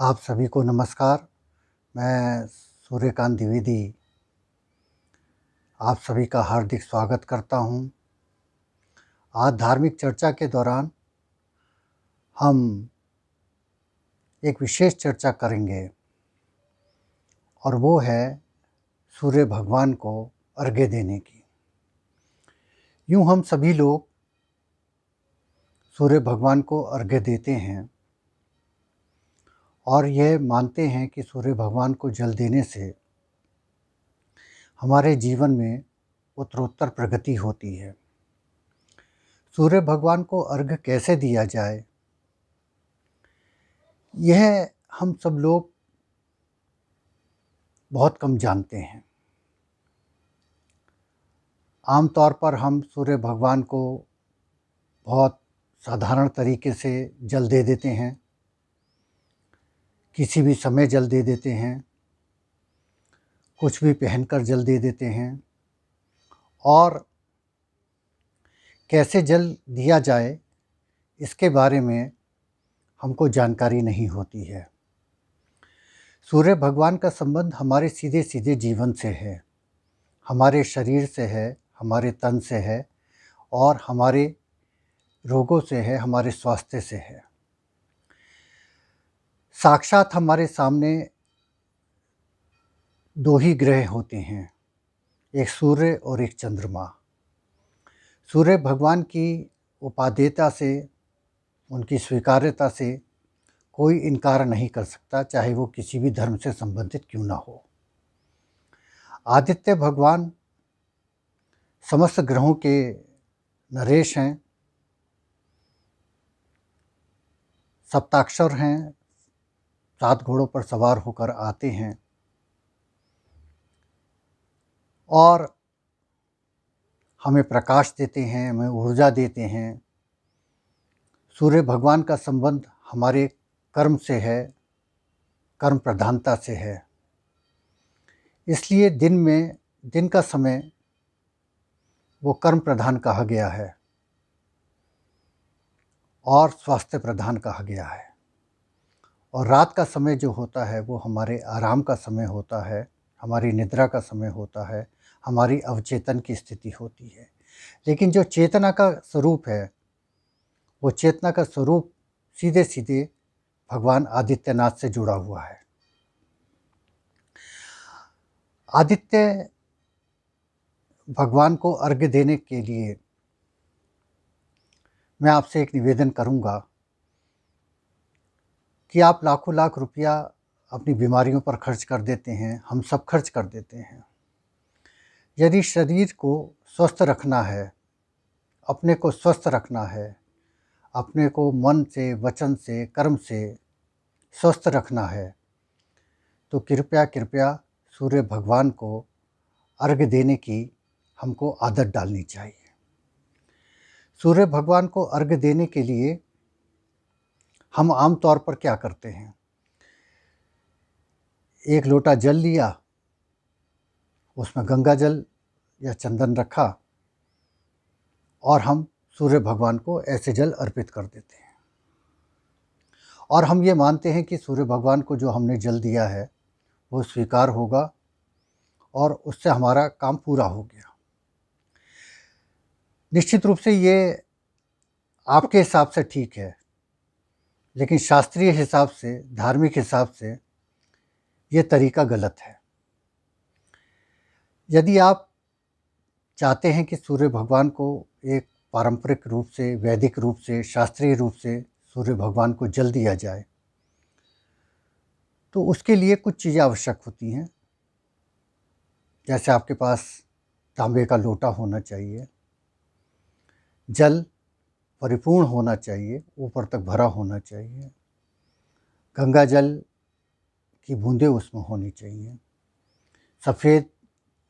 आप सभी को नमस्कार। मैं सूर्यकांत द्विवेदी आप सभी का हार्दिक स्वागत करता हूँ। आज धार्मिक चर्चा के दौरान हम एक विशेष चर्चा करेंगे और वो है सूर्य भगवान को अर्घ्य देने की। यूँ हम सभी लोग सूर्य भगवान को अर्घ्य देते हैं और यह मानते हैं कि सूर्य भगवान को जल देने से हमारे जीवन में उत्तरोत्तर प्रगति होती है। सूर्य भगवान को अर्घ्य कैसे दिया जाए, यह हम सब लोग बहुत कम जानते हैं। आम तौर पर हम सूर्य भगवान को बहुत साधारण तरीके से जल दे देते हैं, किसी भी समय जल दे देते हैं, कुछ भी पहनकर जल दे देते हैं और कैसे जल दिया जाए इसके बारे में हमको जानकारी नहीं होती है। सूर्य भगवान का संबंध हमारे सीधे जीवन से है, हमारे शरीर से है, हमारे तन से है और हमारे रोगों से है, हमारे स्वास्थ्य से है। साक्षात हमारे सामने दो ही ग्रह होते हैं, एक सूर्य और एक चंद्रमा। सूर्य भगवान की उपादेयता से, उनकी स्वीकार्यता से कोई इनकार नहीं कर सकता, चाहे वो किसी भी धर्म से संबंधित क्यों ना हो। आदित्य भगवान समस्त ग्रहों के नरेश हैं, सप्ताक्षर हैं, 7 घोड़ों पर सवार होकर आते हैं और हमें प्रकाश देते हैं, हमें ऊर्जा देते हैं। सूर्य भगवान का संबंध हमारे कर्म से है, कर्म प्रधानता से है। इसलिए दिन का समय वो कर्म प्रधान कहा गया है और स्वास्थ्य प्रधान कहा गया है। और रात का समय जो होता है वो हमारे आराम का समय होता है, हमारी निद्रा का समय होता है, हमारी अवचेतन की स्थिति होती है। लेकिन जो चेतना का स्वरूप है, वो चेतना का स्वरूप सीधे भगवान आदित्यनाथ से जुड़ा हुआ है। आदित्य भगवान को अर्घ्य देने के लिए मैं आपसे एक निवेदन करूंगा कि आप लाखों लाख रुपया अपनी बीमारियों पर खर्च कर देते हैं, हम सब खर्च कर देते हैं। यदि शरीर को स्वस्थ रखना है, अपने को स्वस्थ रखना है, अपने को मन से, वचन से, कर्म से स्वस्थ रखना है, तो कृपया सूर्य भगवान को अर्घ्य देने की हमको आदत डालनी चाहिए। सूर्य भगवान को अर्घ्य देने के लिए हम आम तौर पर क्या करते हैं, एक लोटा जल लिया, उसमें गंगा जल या चंदन रखा और हम सूर्य भगवान को ऐसे जल अर्पित कर देते हैं। और हम ये मानते हैं कि सूर्य भगवान को जो हमने जल दिया है वो स्वीकार होगा और उससे हमारा काम पूरा हो गया। निश्चित रूप से ये आपके हिसाब से ठीक है, लेकिन शास्त्रीय हिसाब से, धार्मिक हिसाब से ये तरीका गलत है। यदि आप चाहते हैं कि सूर्य भगवान को एक पारंपरिक रूप से, वैदिक रूप से, शास्त्रीय रूप से सूर्य भगवान को जल दिया जाए, तो उसके लिए कुछ चीज़ें आवश्यक होती हैं। जैसे आपके पास तांबे का लोटा होना चाहिए, जल परिपूर्ण होना चाहिए, ऊपर तक भरा होना चाहिए, गंगा जल की बूंदें उसमें होनी चाहिए, सफ़ेद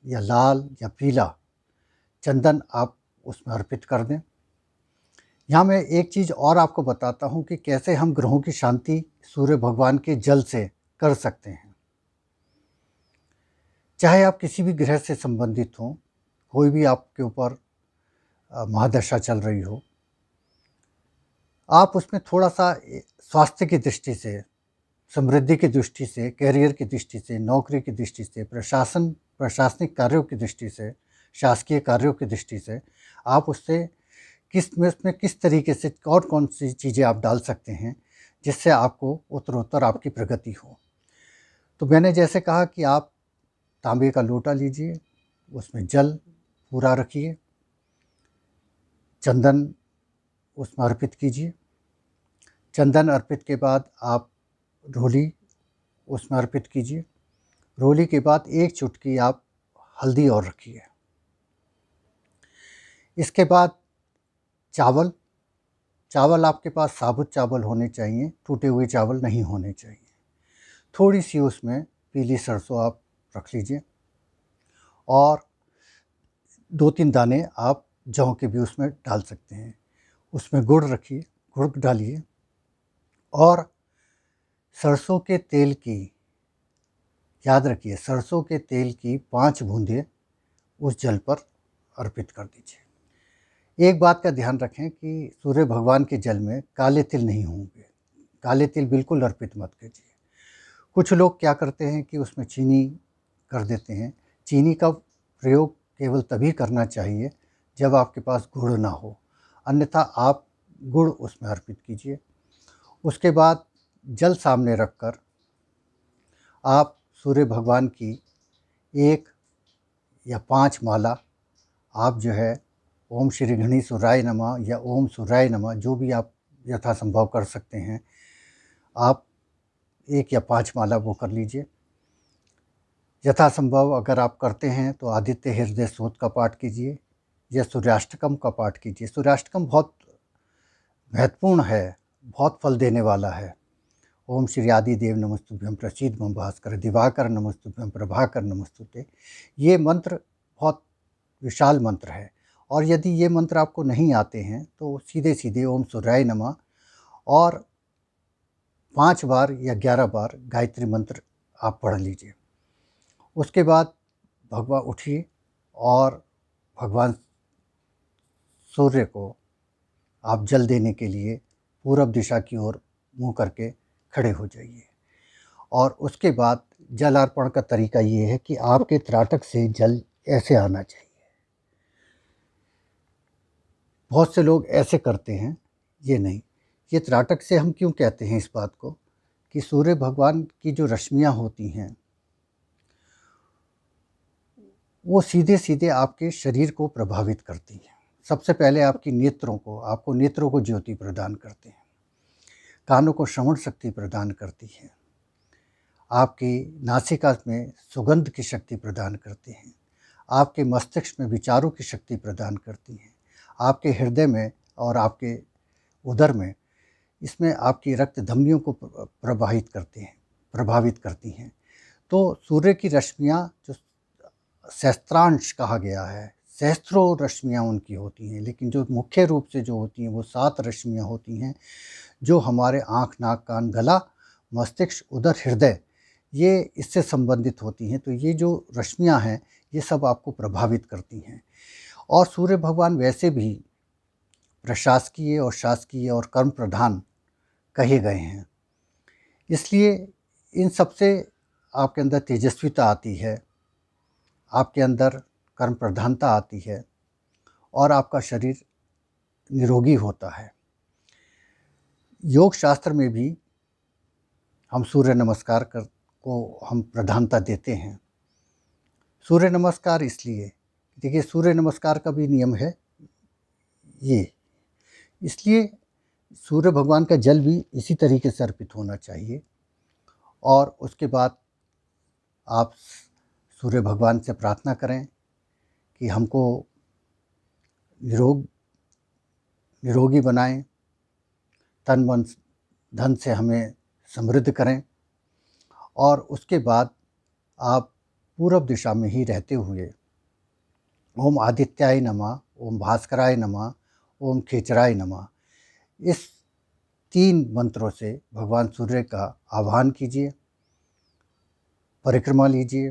या लाल या पीला चंदन आप उसमें अर्पित कर दें। यहाँ मैं एक चीज़ और आपको बताता हूँ कि कैसे हम ग्रहों की शांति सूर्य भगवान के जल से कर सकते हैं। चाहे आप किसी भी ग्रह से संबंधित हों, कोई भी आपके ऊपर महादशा चल रही हो, आप उसमें थोड़ा-सा स्वास्थ्य की दृष्टि से समृद्धि की दृष्टि से, करियर की दृष्टि से, नौकरी की दृष्टि से, प्रशासनिक कार्यों की दृष्टि से, शासकीय कार्यों की दृष्टि से आप उससे उसमें किस तरीके से कौन-कौन सी चीज़ें आप डाल सकते हैं, जिससे आपको उत्तरोत्तर आपकी प्रगति हो। तो मैंने जैसे कहा कि आप तांबे का लोटा लीजिए, उसमें जल पूरा रखिए, चंदन उसमें अर्पित कीजिए। चंदन अर्पित के बाद आप रोली उसमें अर्पित कीजिए। रोली के बाद 1 चुटकी आप हल्दी और रखिए। इसके बाद चावल आपके पास साबुत चावल होने चाहिए, टूटे हुए चावल नहीं होने चाहिए। थोड़ी-सी उसमें पीली सरसों आप रख लीजिए और 2-3 दाने आप जौ के भी उसमें डाल सकते हैं। उसमें गुड़ रखिए, गुड़ डालिए और सरसों के तेल की, याद रखिए, सरसों के तेल की 5 बूंदें उस जल पर अर्पित कर दीजिए। एक बात का ध्यान रखें कि सूर्य भगवान के जल में काले तिल नहीं होंगे। काले तिल बिल्कुल अर्पित मत कीजिए। कुछ लोग क्या करते हैं कि उसमें चीनी कर देते हैं। चीनी का प्रयोग केवल तभी करना चाहिए जब आपके पास गुड़ ना हो, अन्यथा आप गुड़ उसमें अर्पित कीजिए। उसके बाद जल सामने रखकर आप सूर्य भगवान की 1 या 5 माला आप जो है ओम श्री गणेशाय नमः या ओम सूर्याय नमः, जो भी आप यथासंभव कर सकते हैं, आप 1 या 5 माला वो कर लीजिए। यथासंभव अगर आप करते हैं तो आदित्य हृदय स्तोत्र का पाठ कीजिए या सूर्याष्टकम का पाठ कीजिए। सूर्याष्टकम बहुत महत्वपूर्ण है, बहुत फल देने वाला है। ओम श्री आदिदेव नमस्तुभ्यं प्रसीद मम भास्कर दिवाकर नमस्तुभ्यं प्रभाकर नमस्तुते। ये मंत्र बहुत विशाल मंत्र है और यदि ये मंत्र आपको नहीं आते हैं तो सीधे-सीधे ओम सूर्याय नमः और 5 बार या 11 बार गायत्री मंत्र आप पढ़ लीजिए। उसके बाद भगवान उठिए और भगवान सूर्य को आप जल देने के लिए पूरब दिशा की ओर मुँह करके खड़े हो जाइए और उसके बाद जल अर्पण का तरीका ये है कि आपके त्राटक से जल ऐसे आना चाहिए। बहुत से लोग ऐसे करते हैं, ये नहीं। ये त्राटक से हम क्यों कहते हैं इस बात को कि सूर्य भगवान की जो रश्मियाँ होती हैं, वो सीधे-सीधे आपके शरीर को प्रभावित करती हैं। सबसे पहले आपको नेत्रों को ज्योति प्रदान करते हैं, कानों को श्रवण शक्ति प्रदान करती हैं, आपकी नासिका में सुगंध की शक्ति प्रदान करती हैं, आपके मस्तिष्क में विचारों की शक्ति प्रदान करती हैं, आपके हृदय में और आपके उदर में इसमें आपकी रक्त धमनियों को प्रभावित करती हैं। तो सूर्य की रश्मियाँ जो सहस्त्रांश कहा गया है, सहस्त्रों रश्मियाँ उनकी होती हैं, लेकिन जो मुख्य रूप से जो होती हैं वो 7 रश्मियाँ होती हैं, जो हमारे आँख, नाक, कान, गला, मस्तिष्क, उदर, हृदय, ये इससे संबंधित होती हैं। तो ये जो रश्मियाँ हैं, ये सब आपको प्रभावित करती हैं। और सूर्य भगवान वैसे भी प्रशासकीय और शासकीय और कर्म प्रधान कहे गए हैं। इसलिए इन सब से आपके अंदर तेजस्विता आती है, आपके अंदर कर्म प्रधानता आती है और आपका शरीर निरोगी होता है। योग शास्त्र में भी हम सूर्य नमस्कार को हम प्रधानता देते हैं। सूर्य नमस्कार इसलिए, देखिए सूर्य नमस्कार का भी नियम है ये, इसलिए सूर्य भगवान का जल भी इसी तरीके से अर्पित होना चाहिए। और उसके बाद आप सूर्य भगवान से प्रार्थना करें कि हमको निरोगी बनाएं, तन मन धन से हमें समृद्ध करें। और उसके बाद आप पूरब दिशा में ही रहते हुए ओम आदित्याय नमः, ओम भास्कराय नमः, ओम खेचराय नमः, इस 3 मंत्रों से भगवान सूर्य का आह्वान कीजिए। परिक्रमा लीजिए।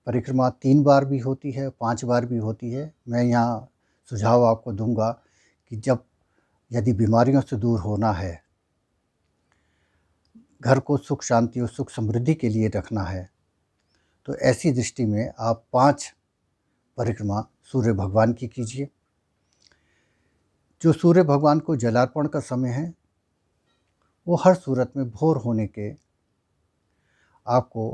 परिक्रमा 3 बार भी होती है, 5 बार भी होती है। मैं यहाँ सुझाव आपको दूंगा कि यदि बीमारियों से दूर होना है, घर को सुख शांति और सुख समृद्धि के लिए रखना है, तो ऐसी दृष्टि में आप 5 परिक्रमा सूर्य भगवान की कीजिए। जो सूर्य भगवान को जलार्पण का समय है, वो हर सूरत में भोर होने के आपको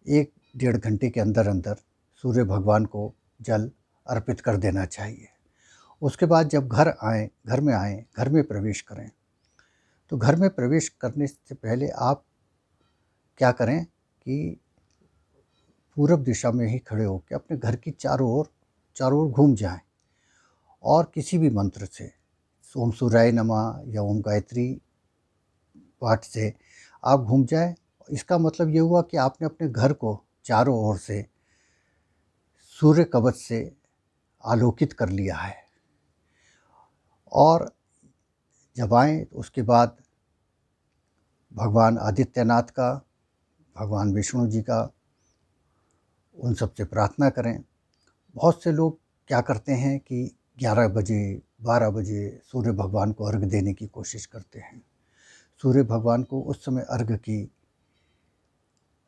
1 डेढ़ घंटे के अंदर अंदर सूर्य भगवान को जल अर्पित कर देना चाहिए। उसके बाद जब घर में प्रवेश करें, तो घर में प्रवेश करने से पहले आप क्या करें कि पूरब दिशा में ही खड़े होकर अपने घर की चारों ओर घूम जाएं और किसी भी मंत्र से, ओम सूर्याय नमः या ओम गायत्री पाठ से आप घूम जाएं। इसका मतलब ये हुआ कि आपने अपने घर को चारों ओर से सूर्य कवच से आलोकित कर लिया है। और जब आएँ तो उसके बाद भगवान आदित्यनाथ का, भगवान विष्णु जी का, उन सब से प्रार्थना करें। बहुत से लोग क्या करते हैं कि 11 बजे 12 बजे सूर्य भगवान को अर्घ देने की कोशिश करते हैं। सूर्य भगवान को उस समय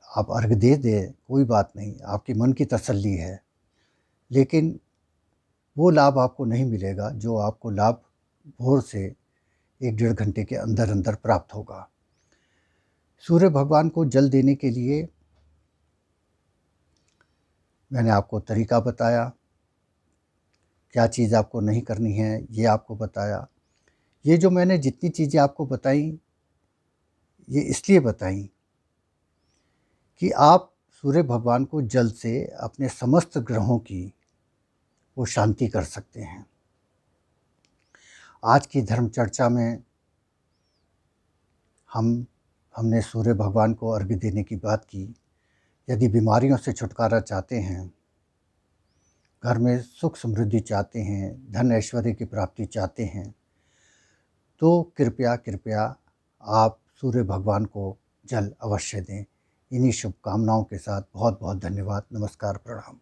आप अर्घ दे दें, कोई बात नहीं, आपके मन की तसल्ली है, लेकिन वो लाभ आपको नहीं मिलेगा जो आपको लाभ भोर से 1 डेढ़ घंटे के अंदर अंदर प्राप्त होगा। सूर्य भगवान को जल देने के लिए मैंने आपको तरीका बताया, क्या चीज़ आपको नहीं करनी है ये आपको बताया। ये जो मैंने जितनी चीज़ें आपको बताई, ये इसलिए बताई कि आप सूर्य भगवान को जल से अपने समस्त ग्रहों की वो शांति कर सकते हैं। आज की धर्म चर्चा में हमने सूर्य भगवान को अर्घ्य देने की बात की। यदि बीमारियों से छुटकारा चाहते हैं, घर में सुख समृद्धि चाहते हैं, धन ऐश्वर्य की प्राप्ति चाहते हैं, तो कृपया आप सूर्य भगवान को जल अवश्य दें। इन्हीं शुभकामनाओं के साथ बहुत बहुत धन्यवाद। नमस्कार, प्रणाम।